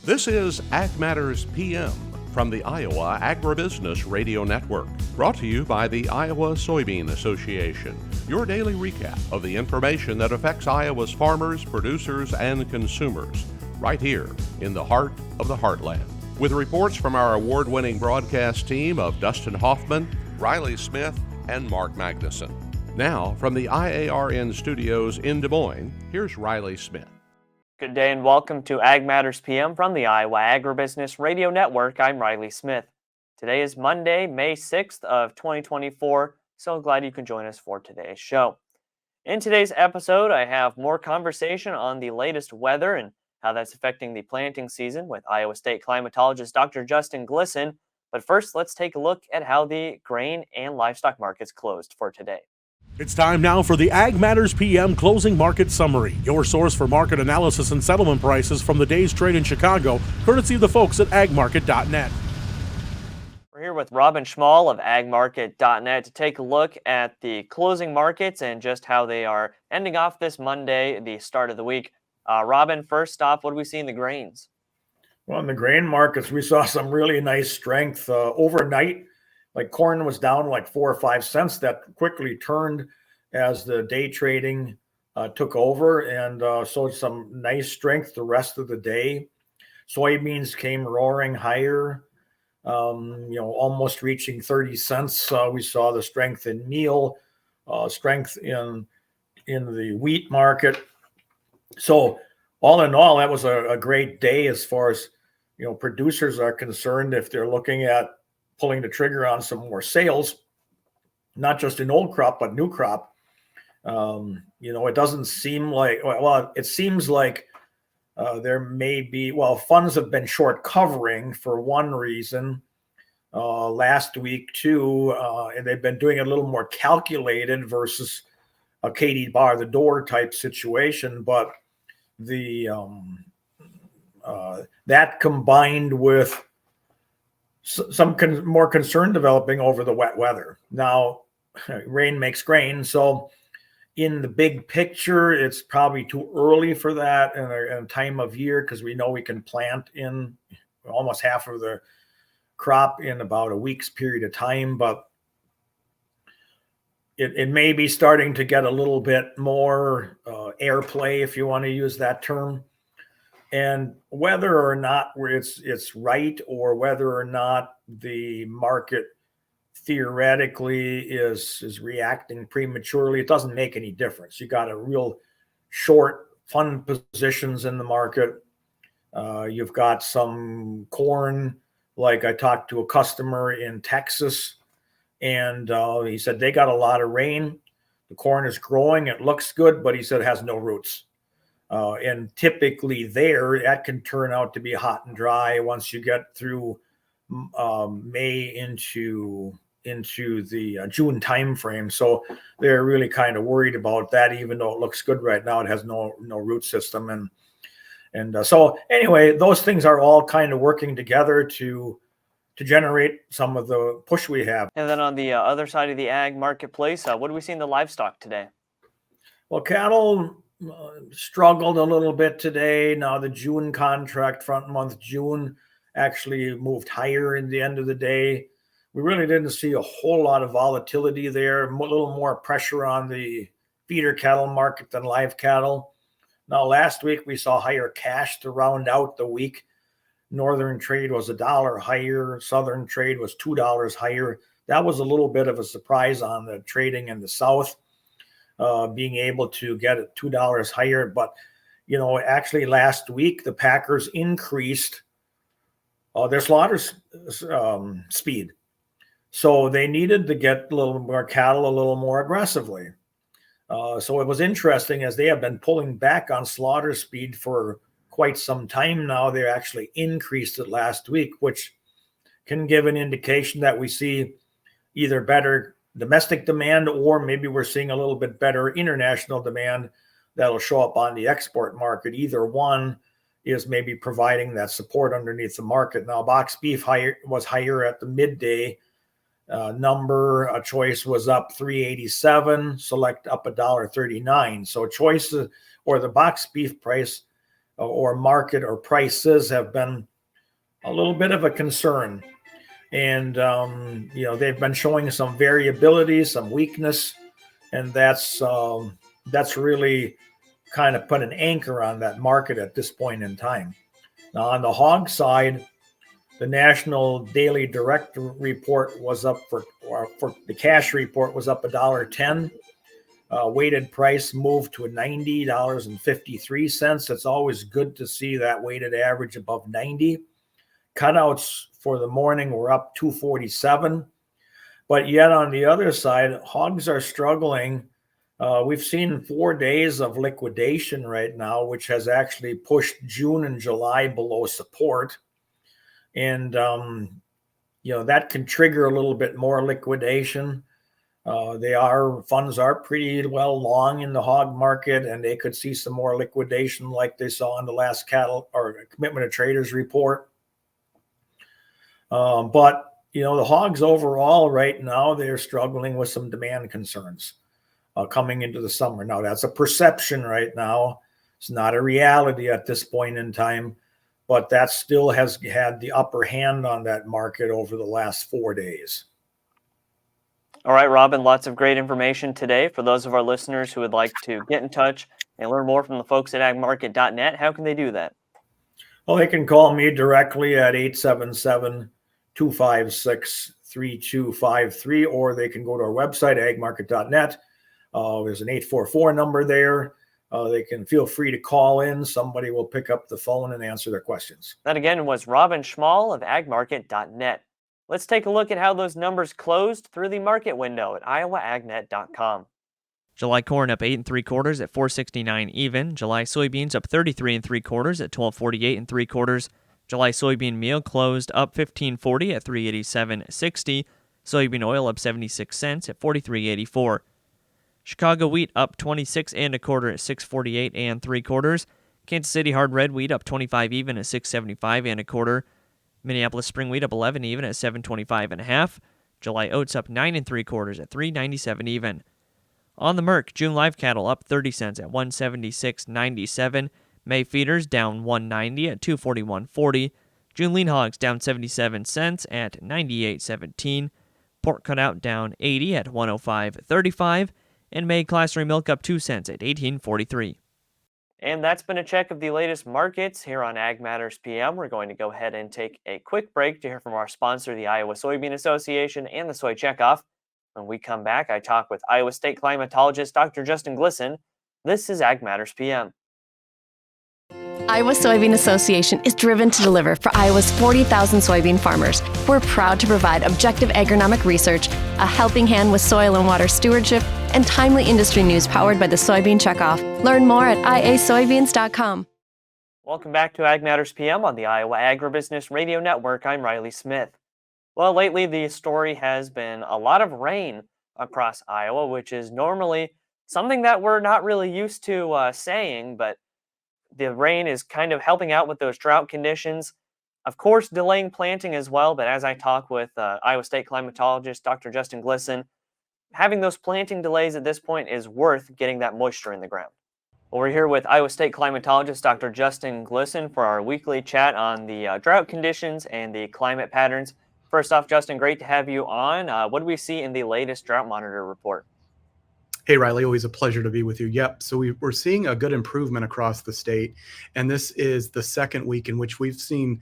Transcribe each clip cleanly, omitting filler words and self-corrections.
This is Ag Matters PM from the Iowa Agribusiness Radio Network, brought to you by the Iowa Soybean Association, your daily recap of the information that affects Iowa's farmers, producers, and consumers, right here in the heart of the heartland. With reports from our award-winning broadcast team of Dustin Hoffman, Riley Smith, and Mark Magnuson. Now, from the IARN studios in Des Moines, here's Riley Smith. Good day and welcome to Ag Matters PM from the Iowa Agribusiness Radio Network. I'm Riley Smith. Today is Monday, May 6th of 2024. So glad you can join us for today's show. In today's episode, I have more conversation on the latest weather and how that's affecting the planting season with Iowa State climatologist Dr. Justin Glisan. But first, let's take a look at how the grain and livestock markets closed for today. It's time now for the Ag Matters PM Closing Market Summary, your source for market analysis and settlement prices from the day's trade in Chicago, courtesy of the folks at agmarket.net. We're here with Robin Schmahl of agmarket.net to take a look at the closing markets and just how they are ending off this Monday, the start of the week. Robin, first off, what do we see in the grains? Well, in the grain markets, we saw some really nice strength overnight. Like corn was down like 4 or 5 cents. That quickly turned as the day trading took over, and so some nice strength the rest of the day. Soybeans came roaring higher, almost reaching 30 cents. We saw the strength in meal, strength in the wheat market. So all in all, that was a great day as far as producers are concerned. If they're looking at pulling the trigger on some more sales, not just in old crop, but new crop. It doesn't seem like, it seems like there may be, funds have been short covering for one reason last week too, and they've been doing it a little more calculated versus a Katie bar the door type situation. But the that combined with some more concern developing over the wet weather. Now, rain makes grain, so in the big picture, it's probably too early for that in a time of year, because we know we can plant in almost half of the crop in about a week's period of time, but it may be starting to get a little bit more airplay, if you want to use that term. And whether or not it's right, or whether or not the market theoretically is reacting prematurely, it doesn't make any difference. You got a real short fund positions in the market. You've got some corn, like I talked to a customer in Texas, and he said they got a lot of rain. The corn is growing. It looks good, but he said it has no roots. And typically that can turn out to be hot and dry once you get through May into the June timeframe. So they're really kind of worried about that, even though it looks good right now. It has no root system. And so anyway, those things are all kind of working together to generate some of the push we have. And then on the other side of the ag marketplace, what do we see in the livestock today? Well, cattle struggled a little bit today. Now the June contract, front month June, actually moved higher in the end of the day. We really didn't see a whole lot of volatility there, a little more pressure on the feeder cattle market than live cattle. Now last week we saw higher cash to round out the week. Northern trade was $1 higher. Southern trade was $2 higher. That was a little bit of a surprise on the trading in the South. Being able to get it $2 higher. But, actually last week, the Packers increased their slaughter speed. So they needed to get a little more cattle a little more aggressively. So it was interesting, as they have been pulling back on slaughter speed for quite some time now. They actually increased it last week, which can give an indication that we see either better domestic demand, or maybe we're seeing a little bit better international demand that'll show up on the export market. Either one is maybe providing that support underneath the market. Now, box beef was higher at the midday number. A choice was up $3.87, select up $1.39. So choice, or the box beef price or market or prices have been a little bit of a concern. And, they've been showing some variability, some weakness, and that's really kind of put an anchor on that market at this point in time. Now, on the hog side, the National Daily Direct report was up for the cash report was up $1.10. Weighted price moved to $90.53. It's always good to see that weighted average above 90. Cutouts for the morning were up 247. But yet on the other side, hogs are struggling. We've seen 4 days of liquidation right now, which has actually pushed June and July below support. And, that can trigger a little bit more liquidation. Funds are pretty well long in the hog market, and they could see some more liquidation like they saw in the last cattle or commitment of traders report. But the hogs overall right now, they're struggling with some demand concerns coming into the summer. Now, that's a perception right now. It's not a reality at this point in time, but that still has had the upper hand on that market over the last 4 days. All right, Robin, lots of great information today. For those of our listeners who would like to get in touch and learn more from the folks at agmarket.net, how can they do that? Well, they can call me directly at 877-256-3253, or they can go to our website, agmarket.net. There's an 844 number there. They can feel free to call in. Somebody will pick up the phone and answer their questions. That again was Robin Schmahl of agmarket.net. Let's take a look at how those numbers closed through the market window at iowaagnet.com. July corn up 8 3/4 at $4.69 even. July soybeans up 33 3/4 at $12.48 3/4. July soybean meal closed up $15.40 at $3.8760. Soybean oil up 76 cents at $43.84. Chicago wheat up 26 1/4 at $6.48 3/4. Kansas City hard red wheat up 25 even at $6.75 1/4. Minneapolis spring wheat up 11 even at $7.25 1/2. July oats up 9 3/4 at $3.97 even. On the Merc, June live cattle up 30 cents at $176.97. May feeders down $1.90 at $241.40. June lean hogs down 77 cents at $98.17. Pork cutout down 80 at $105.35. And May class 3 milk up 2 cents at $18.43. And that's been a check of the latest markets here on Ag Matters PM. We're going to go ahead and take a quick break to hear from our sponsor, the Iowa Soybean Association and the Soy Checkoff. When we come back, I talk with Iowa State climatologist Dr. Justin Glisan. This is Ag Matters PM. Iowa Soybean Association is driven to deliver for Iowa's 40,000 soybean farmers. We're proud to provide objective agronomic research, a helping hand with soil and water stewardship, and timely industry news powered by the Soybean Checkoff. Learn more at iasoybeans.com. Welcome back to Ag Matters PM on the Iowa Agribusiness Radio Network. I'm Riley Smith. Well, lately the story has been a lot of rain across Iowa, which is normally something that we're not really used to saying, but the rain is kind of helping out with those drought conditions. Of course, delaying planting as well, but as I talk with Iowa State climatologist Dr. Justin Glisan, having those planting delays at this point is worth getting that moisture in the ground. Well, we're here with Iowa State climatologist Dr. Justin Glisan for our weekly chat on the drought conditions and the climate patterns. First off, Justin, great to have you on. What do we see in the latest drought monitor report? Hey, Riley, always a pleasure to be with you. Yep, so we're seeing a good improvement across the state, and this is the second week in which we've seen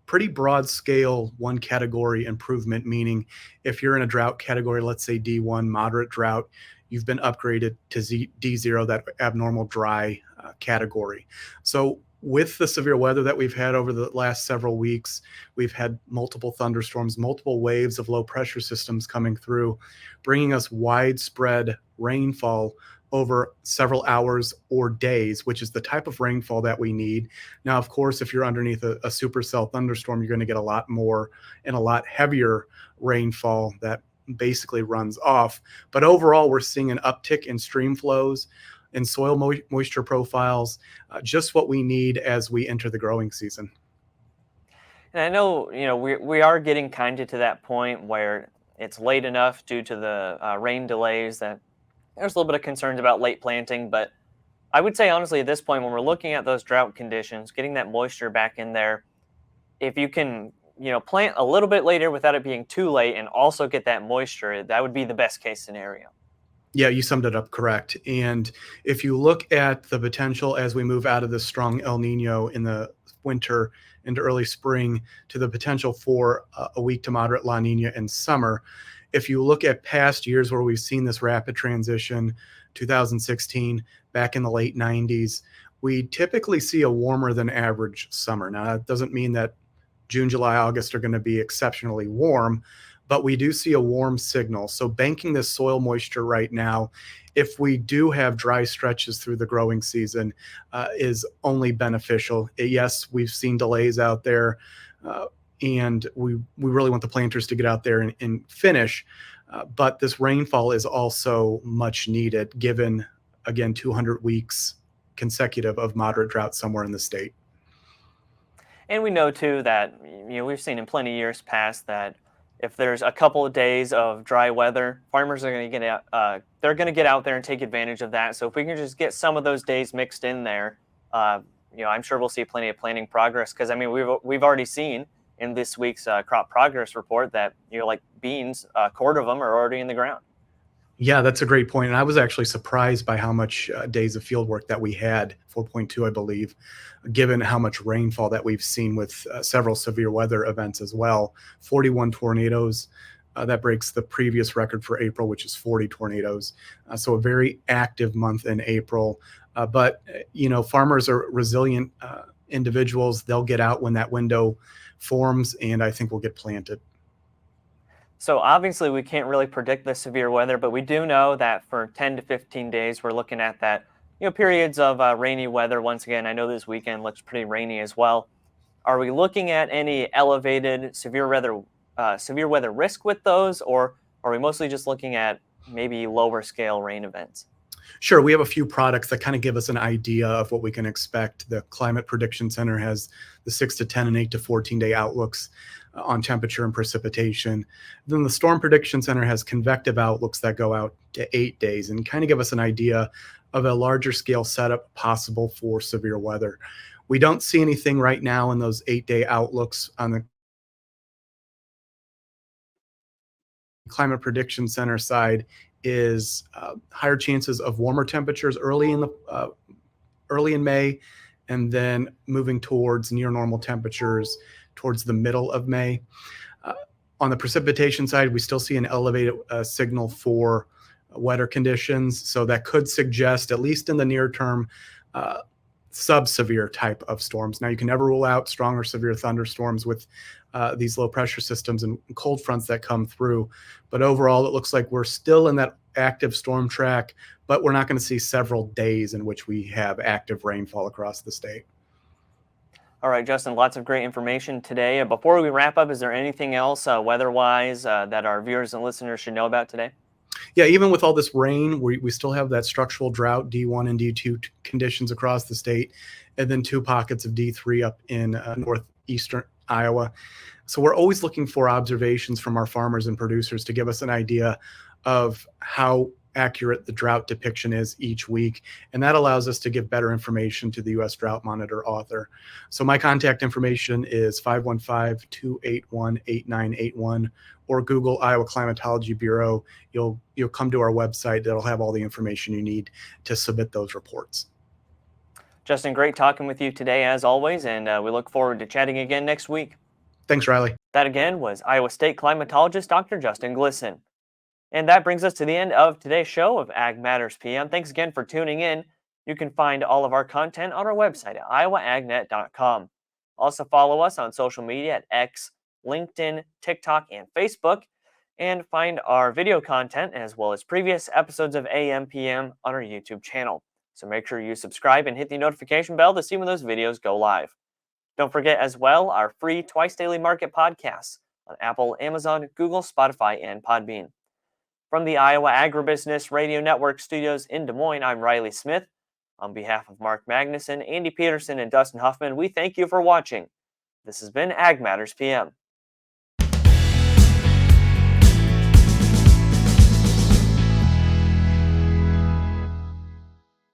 pretty broad scale one category improvement, meaning if you're in a drought category, let's say D1, moderate drought, you've been upgraded to D0, that abnormal dry category. So with the severe weather that we've had over the last several weeks, we've had multiple thunderstorms, multiple waves of low pressure systems coming through, bringing us widespread rainfall over several hours or days, which is the type of rainfall that we need. Now, of course, if you're underneath a supercell thunderstorm, you're going to get a lot more and a lot heavier rainfall that basically runs off. But overall, we're seeing an uptick in stream flows and soil moisture profiles, just what we need as we enter the growing season. And I know, we are getting kind of to that point where it's late enough due to the rain delays that there's a little bit of concerns about late planting, but I would say honestly at this point, when we're looking at those drought conditions, getting that moisture back in there, if you can, plant a little bit later without it being too late and also get that moisture, that would be the best case scenario. Yeah, you summed it up correct. And if you look at the potential as we move out of this strong El Nino in the winter into early spring to the potential for a weak to moderate La Nina in summer, if you look at past years where we've seen this rapid transition, 2016, back in the late 90s, we typically see a warmer than average summer. Now, that doesn't mean that June, July, August are going to be exceptionally warm, but we do see a warm signal. So banking this soil moisture right now, if we do have dry stretches through the growing season, is only beneficial. Yes, we've seen delays out there, and we really want the planters to get out there and finish. But this rainfall is also much needed, given, again, 200 weeks consecutive of moderate drought somewhere in the state. And we know too that we've seen in plenty of years past that if there's a couple of days of dry weather, farmers are going to get out. They're going to get out there and take advantage of that. So if we can just get some of those days mixed in there, I'm sure we'll see plenty of planting progress. Because I mean, we've already seen in this week's crop progress report that like beans, a quart of them are already in the ground. Yeah, that's a great point. And I was actually surprised by how much days of field work that we had, 4.2, I believe, given how much rainfall that we've seen with several severe weather events as well. 41 tornadoes, that breaks the previous record for April, which is 40 tornadoes. So a very active month in April. But farmers are resilient individuals. They'll get out when that window forms, and I think we'll get planted. So obviously we can't really predict the severe weather, but we do know that for 10 to 15 days, we're looking at that, periods of rainy weather. Once again, I know this weekend looks pretty rainy as well. Are we looking at any elevated severe weather risk with those, or are we mostly just looking at maybe lower scale rain events? Sure, we have a few products that kind of give us an idea of what we can expect. The Climate Prediction Center has the 6 to 10 and 8 to 14-day outlooks on temperature and precipitation. Then the Storm Prediction Center has convective outlooks that go out to 8 days and kind of give us an idea of a larger scale setup possible for severe weather. We don't see anything right now in those 8-day outlooks on the Climate Prediction Center side is higher chances of warmer temperatures early in May, and then moving towards near normal temperatures towards the middle of May. On the precipitation side, we still see an elevated signal for wetter conditions, so that could suggest, at least in the near term, sub-severe type of storms. Now, you can never rule out strong or severe thunderstorms with these low pressure systems and cold fronts that come through. But overall, it looks like we're still in that active storm track, but we're not going to see several days in which we have active rainfall across the state. All right, Justin, lots of great information today. Before we wrap up, is there anything else weather-wise that our viewers and listeners should know about today? Yeah, even with all this rain, we still have that structural drought, D1 and D2 conditions across the state, and then 2 pockets of D3 up in northeastern Iowa. So we're always looking for observations from our farmers and producers to give us an idea of how accurate the drought depiction is each week. And that allows us to give better information to the U.S. Drought Monitor author. So my contact information is 515-281-8981 or Google Iowa Climatology Bureau. You'll come to our website. That'll have all the information you need to submit those reports. Justin, great talking with you today as always, and we look forward to chatting again next week. Thanks, Riley. That again was Iowa State climatologist Dr. Justin Glisan. And that brings us to the end of today's show of Ag Matters PM. Thanks again for tuning in. You can find all of our content on our website at iowaagnet.com. Also follow us on social media at X, LinkedIn, TikTok, and Facebook. And find our video content as well as previous episodes of AM PM on our YouTube channel. So make sure you subscribe and hit the notification bell to see when those videos go live. Don't forget as well our free Twice Daily Market podcasts on Apple, Amazon, Google, Spotify, and Podbean. From the Iowa Agribusiness Radio Network studios in Des Moines, I'm Riley Smith. On behalf of Mark Magnuson, Andy Peterson, and Dustin Huffman, we thank you for watching. This has been Ag Matters PM.